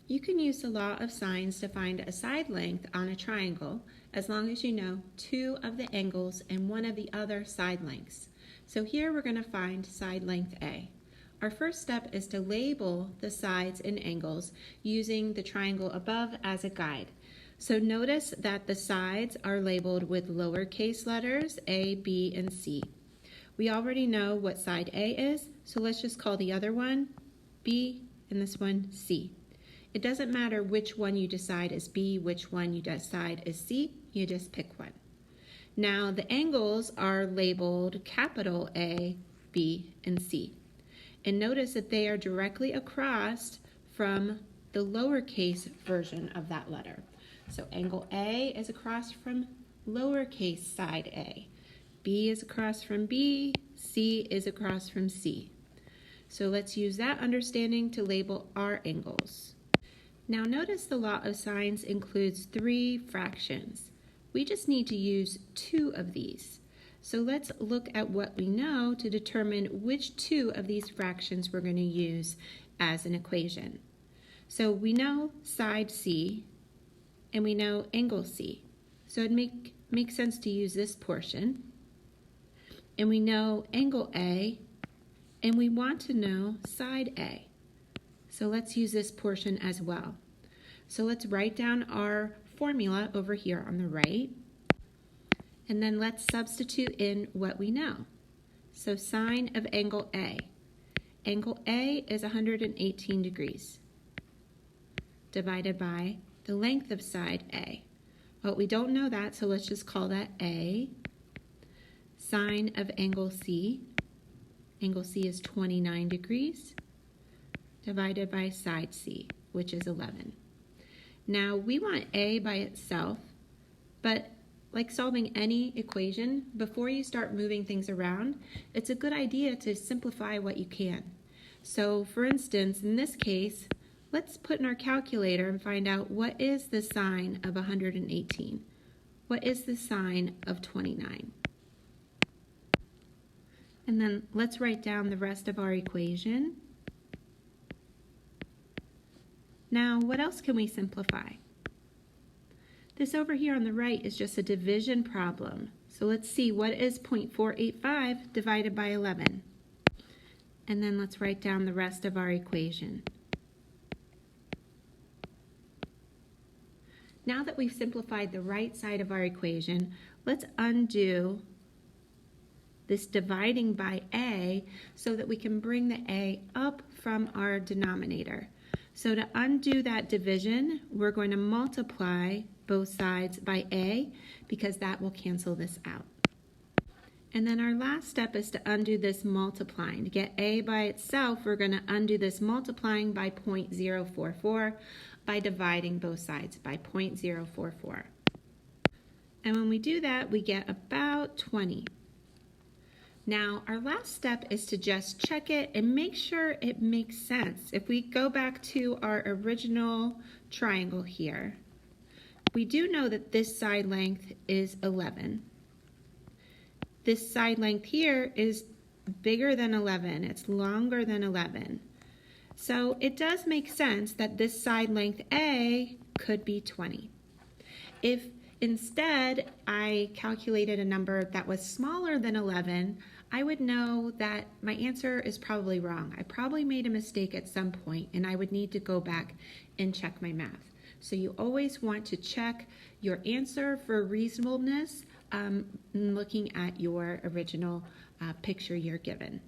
You can use the law of sines to find a side length on a triangle as long as you know two of the angles and one of the other side lengths. So here we're going to find side length A. Our first step is to label the sides and angles using the triangle above as a guide. So notice that the sides are labeled with lowercase letters A, B, and C. We already know what side A is, so let's just call the other one B and this one C. It doesn't matter which one you decide is B, which one you decide is C, you just pick one. Now the angles are labeled capital A, B, and C. And notice that they are directly across from the lowercase version of that letter. So angle A is across from lowercase side A. B is across from B, C is across from C. So let's use that understanding to label our angles. Now notice the law of sines includes 3 fractions. We just need to use 2 of these. So let's look at what we know to determine which 2 of these fractions we're going to use as an equation. So we know side C and we know angle C. So it makes sense to use this portion. And we know angle A and we want to know side A. So let's use this portion as well. So let's write down our formula over here on the right. And then let's substitute in what we know. So sine of angle A. Angle A is 118 degrees divided by the length of side A. Well, we don't know that, so let's just call that A. Sine of angle C. Angle C is 29 degrees divided by side C, which is 11. Now we want A by itself, but like solving any equation, before you start moving things around, it's a good idea to simplify what you can. So for instance, in this case, let's put in our calculator and find out what is the sine of 118. What is the sine of 29? And then let's write down the rest of our equation. Now, what else can we simplify? This over here on the right is just a division problem. So let's see, what is 0.485 divided by 11? And then let's write down the rest of our equation. Now that we've simplified the right side of our equation, let's undo this dividing by A so that we can bring the A up from our denominator. So to undo that division, we're going to multiply both sides by A because that will cancel this out. And then our last step is to undo this multiplying. To get A by itself, we're going to undo this multiplying by 0.044 by dividing both sides by 0.044. And when we do that, we get about 20. Now, our last step is to just check it and make sure it makes sense. If we go back to our original triangle here, we do know that this side length is 11. This side length here is bigger than 11. It's longer than 11. So it does make sense that this side length A could be 20. If instead I calculated a number that was smaller than 11, I would know that my answer is probably wrong. I probably made a mistake at some point and I would need to go back and check my math. So you always want to check your answer for reasonableness looking at your original picture you're given.